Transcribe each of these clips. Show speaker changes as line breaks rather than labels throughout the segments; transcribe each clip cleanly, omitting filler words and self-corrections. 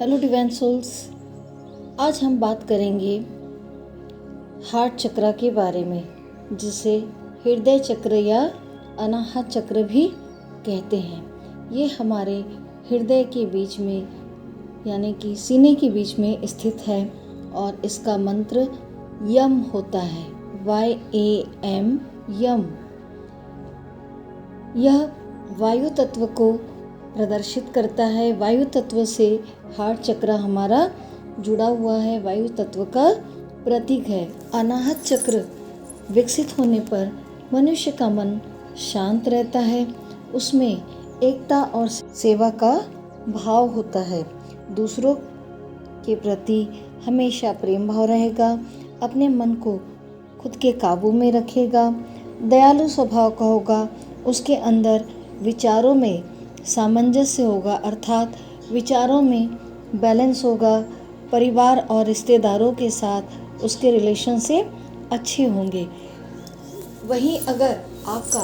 Hello divine souls, आज हम बात करेंगे हार्ट चक्र के बारे में, जिसे हृदय चक्र या अनाहत चक्र भी कहते हैं। ये हमारे हृदय के बीच में यानी कि सीने के बीच में स्थित है और इसका मंत्र यम होता है, YAM, यम। यह वायु तत्व को प्रदर्शित करता है। वायु तत्व से हार्ट चक्र हमारा जुड़ा हुआ है, वायु तत्व का प्रतीक है। अनाहत चक्र विकसित होने पर मनुष्य का मन शांत रहता है, उसमें एकता और सेवा का भाव होता है, दूसरों के प्रति हमेशा प्रेम भाव रहेगा, अपने मन को खुद के काबू में रखेगा, दयालु स्वभाव का होगा, उसके अंदर विचारों में सामंजस्य होगा, अर्थात विचारों में बैलेंस होगा, परिवार और रिश्तेदारों के साथ उसके रिलेशन से अच्छे होंगे। वहीं अगर आपका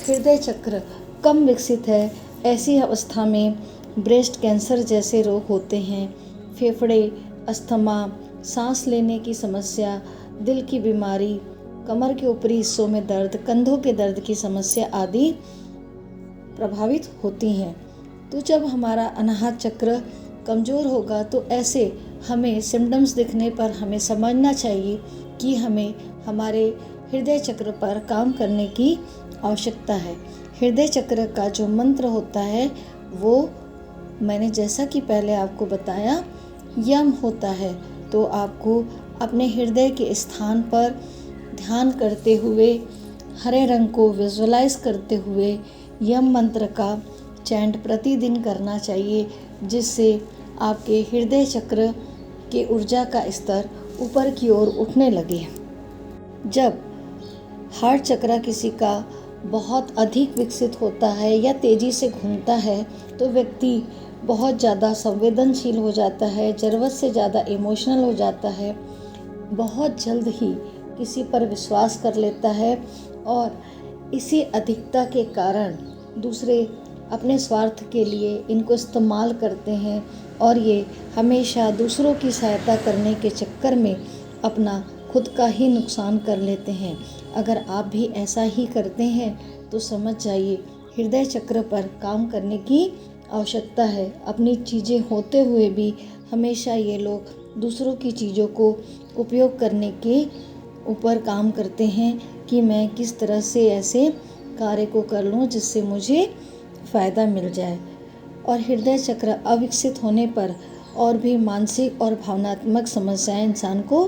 हृदय चक्र कम विकसित है, ऐसी अवस्था में ब्रेस्ट कैंसर जैसे रोग होते हैं, फेफड़े, अस्थमा, सांस लेने की समस्या, दिल की बीमारी, कमर के ऊपरी हिस्सों में दर्द, कंधों के दर्द की समस्या आदि प्रभावित होती हैं। तो जब हमारा अनाहत चक्र कमज़ोर होगा तो ऐसे हमें सिम्टम्स दिखने पर हमें समझना चाहिए कि हमें हमारे हृदय चक्र पर काम करने की आवश्यकता है। हृदय चक्र का जो मंत्र होता है वो मैंने जैसा कि पहले आपको बताया यम होता है। तो आपको अपने हृदय के स्थान पर ध्यान करते हुए, हरे रंग को विजुअलाइज करते हुए यम मंत्र का चैंट प्रतिदिन करना चाहिए, जिससे आपके हृदय चक्र के ऊर्जा का स्तर ऊपर की ओर उठने लगे। जब हार्ट चक्र किसी का बहुत अधिक विकसित होता है या तेज़ी से घूमता है तो व्यक्ति बहुत ज़्यादा संवेदनशील हो जाता है, ज़रूरत से ज़्यादा इमोशनल हो जाता है, बहुत जल्द ही किसी पर विश्वास कर लेता है और इसी अधिकता के कारण दूसरे अपने स्वार्थ के लिए इनको इस्तेमाल करते हैं और ये हमेशा दूसरों की सहायता करने के चक्कर में अपना खुद का ही नुकसान कर लेते हैं। अगर आप भी ऐसा ही करते हैं तो समझ जाइए हृदय चक्र पर काम करने की आवश्यकता है। अपनी चीज़ें होते हुए भी हमेशा ये लोग दूसरों की चीज़ों को उपयोग करने के ऊपर काम करते हैं कि मैं किस तरह से ऐसे कार्य को कर लूँ जिससे मुझे फ़ायदा मिल जाए। और हृदय चक्र अविकसित होने पर और भी मानसिक और भावनात्मक समस्याएं इंसान को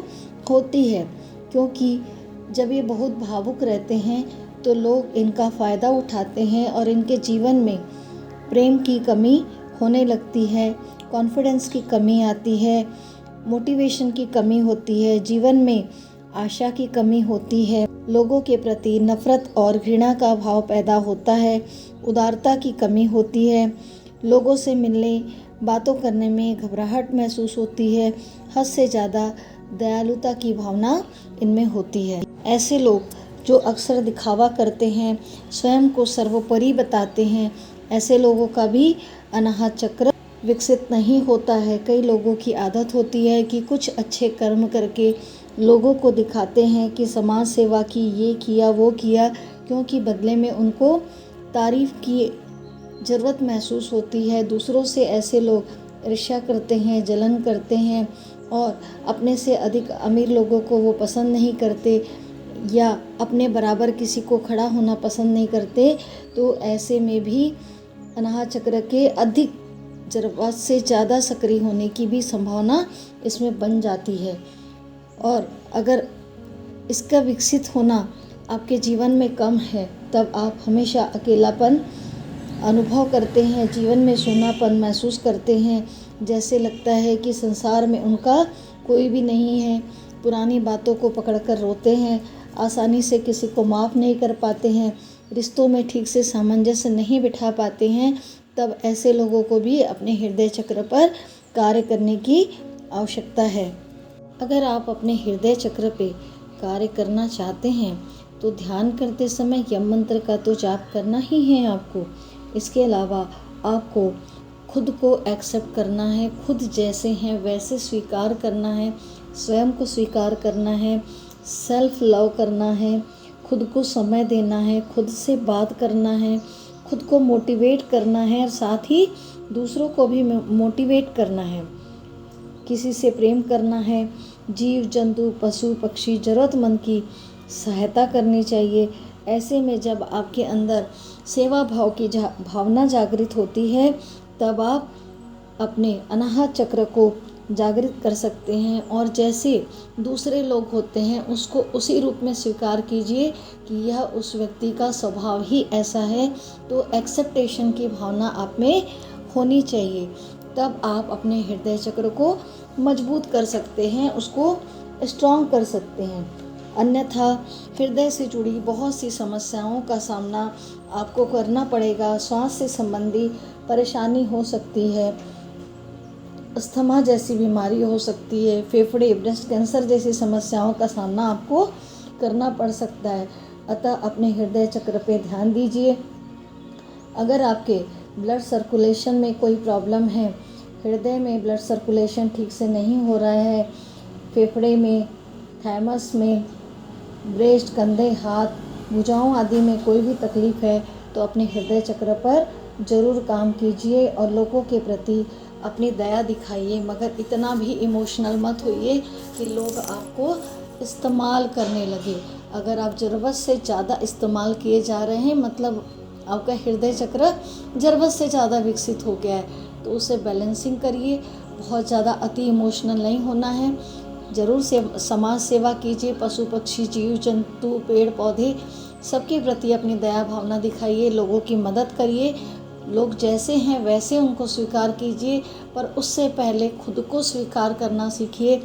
होती है, क्योंकि जब ये बहुत भावुक रहते हैं तो लोग इनका फ़ायदा उठाते हैं और इनके जीवन में प्रेम की कमी होने लगती है, कॉन्फिडेंस की कमी आती है, मोटिवेशन की कमी होती है, जीवन में आशा की कमी होती है, लोगों के प्रति नफरत और घृणा का भाव पैदा होता है, उदारता की कमी होती है, लोगों से मिलने बातों करने में घबराहट महसूस होती है, हद से ज़्यादा दयालुता की भावना इनमें होती है। ऐसे लोग जो अक्सर दिखावा करते हैं, स्वयं को सर्वोपरि बताते हैं, ऐसे लोगों का भी अनाहत चक्र विकसित नहीं होता है। कई लोगों की आदत होती है कि कुछ अच्छे कर्म करके लोगों को दिखाते हैं कि समाज सेवा की, ये किया वो किया, क्योंकि बदले में उनको तारीफ़ की ज़रूरत महसूस होती है। दूसरों से ऐसे लोग ईर्ष्या करते हैं, जलन करते हैं और अपने से अधिक अमीर लोगों को वो पसंद नहीं करते या अपने बराबर किसी को खड़ा होना पसंद नहीं करते। तो ऐसे में भी अनाहत चक्र के अधिक ज़रूरत से ज़्यादा सक्रिय होने की भी संभावना इसमें बन जाती है। और अगर इसका विकसित होना आपके जीवन में कम है तब आप हमेशा अकेलापन अनुभव करते हैं, जीवन में सूनापन महसूस करते हैं, जैसे लगता है कि संसार में उनका कोई भी नहीं है, पुरानी बातों को पकड़कर रोते हैं, आसानी से किसी को माफ़ नहीं कर पाते हैं, रिश्तों में ठीक से सामंजस्य नहीं बिठा पाते हैं। तब ऐसे लोगों को भी अपने हृदय चक्र पर कार्य करने की आवश्यकता है। अगर आप अपने हृदय चक्र पे कार्य करना चाहते हैं तो ध्यान करते समय यम मंत्र का तो जाप करना ही है आपको। इसके अलावा आपको खुद को एक्सेप्ट करना है, खुद जैसे हैं वैसे स्वीकार करना है, स्वयं को स्वीकार करना है, सेल्फ लव करना है, खुद को समय देना है, खुद से बात करना है, खुद को मोटिवेट करना है और साथ ही दूसरों को भी मोटिवेट करना है। किसी से प्रेम करना है, जीव जंतु पशु पक्षी ज़रूरतमंद की सहायता करनी चाहिए। ऐसे में जब आपके अंदर सेवा भाव की भावना जागृत होती है तब आप अपने अनाहत चक्र को जागृत कर सकते हैं और जैसे दूसरे लोग होते हैं उसको उसी रूप में स्वीकार कीजिए कि यह उस व्यक्ति का स्वभाव ही ऐसा है। तो एक्सेप्टेशन की भावना आप में होनी चाहिए, तब आप अपने हृदय चक्र को मजबूत कर सकते हैं, उसको स्ट्रॉन्ग कर सकते हैं। अन्यथा हृदय से जुड़ी बहुत सी समस्याओं का सामना आपको करना पड़ेगा। श्वास से संबंधी परेशानी हो सकती है, अस्थमा जैसी बीमारी हो सकती है, फेफड़े ब्रेस्ट कैंसर जैसी समस्याओं का सामना आपको करना पड़ सकता है। अतः अपने हृदय चक्र पे ध्यान दीजिए। अगर आपके ब्लड सर्कुलेशन में कोई प्रॉब्लम है, हृदय में ब्लड सर्कुलेशन ठीक से नहीं हो रहा है, फेफड़े में, थाइमस में, ब्रेस्ट, कंधे, हाथ, भुजाओं आदि में कोई भी तकलीफ़ है तो अपने हृदय चक्र पर ज़रूर काम कीजिए और लोगों के प्रति अपनी दया दिखाइए, मगर इतना भी इमोशनल मत होइए कि लोग आपको इस्तेमाल करने लगे। अगर आप ज़रूरत से ज़्यादा इस्तेमाल किए जा रहे हैं मतलब आपका हृदय चक्र ज़रूरत से ज़्यादा विकसित हो गया है, तो उसे बैलेंसिंग करिए। बहुत ज़्यादा अति इमोशनल नहीं होना है। ज़रूर से समाज सेवा कीजिए, पशु पक्षी जीव जंतु पेड़ पौधे सबके प्रति अपनी दया भावना दिखाइए, लोगों की मदद करिए। लोग जैसे हैं वैसे उनको स्वीकार कीजिए, पर उससे पहले खुद को स्वीकार करना सीखिए।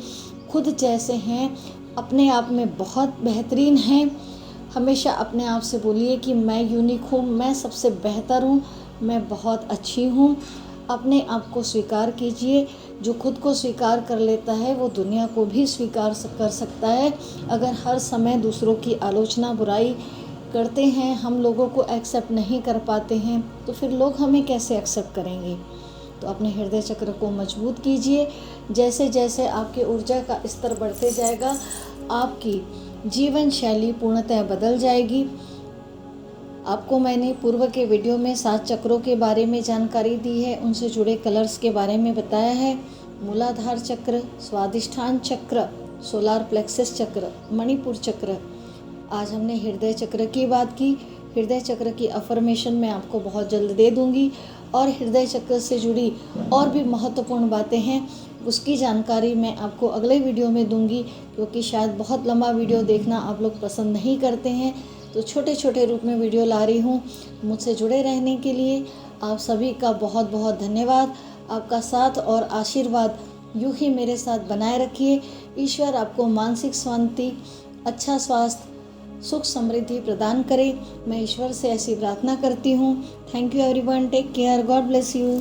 खुद जैसे हैं अपने आप में बहुत बेहतरीन हैं। हमेशा अपने आप से बोलिए कि मैं यूनिक हूँ, मैं सबसे बेहतर हूँ, मैं बहुत अच्छी हूँ। अपने आप को स्वीकार कीजिए। जो खुद को स्वीकार कर लेता है वो दुनिया को भी स्वीकार कर सकता है। अगर हर समय दूसरों की आलोचना बुराई करते हैं, हम लोगों को एक्सेप्ट नहीं कर पाते हैं, तो फिर लोग हमें कैसे एक्सेप्ट करेंगे। तो अपने हृदय चक्र को मजबूत कीजिए। जैसे जैसे आपके ऊर्जा का स्तर बढ़ते जाएगा, आपकी जीवन शैली पूर्णतः बदल जाएगी। आपको मैंने पूर्व के वीडियो में 7 चक्रों के बारे में जानकारी दी है, उनसे जुड़े कलर्स के बारे में बताया है। मूलाधार चक्र, स्वादिष्ठान चक्र, सोलार प्लेक्सस चक्र, मणिपुर चक्र। आज हमने हृदय चक्र की बात की। हृदय चक्र की अफर्मेशन मैं आपको बहुत जल्द दे दूंगी और हृदय चक्र से जुड़ी और भी महत्वपूर्ण बातें हैं, उसकी जानकारी मैं आपको अगले वीडियो में दूंगी, क्योंकि शायद बहुत लंबा वीडियो देखना आप लोग पसंद नहीं करते हैं, तो छोटे छोटे रूप में वीडियो ला रही हूँ। मुझसे जुड़े रहने के लिए आप सभी का बहुत बहुत धन्यवाद। आपका साथ और आशीर्वाद यूँ ही मेरे साथ बनाए रखिए। ईश्वर आपको मानसिक शांति, अच्छा स्वास्थ्य, सुख समृद्धि प्रदान करे। मैं ईश्वर से ऐसी प्रार्थना करती हूँ। Thank you everyone, take care, God bless you.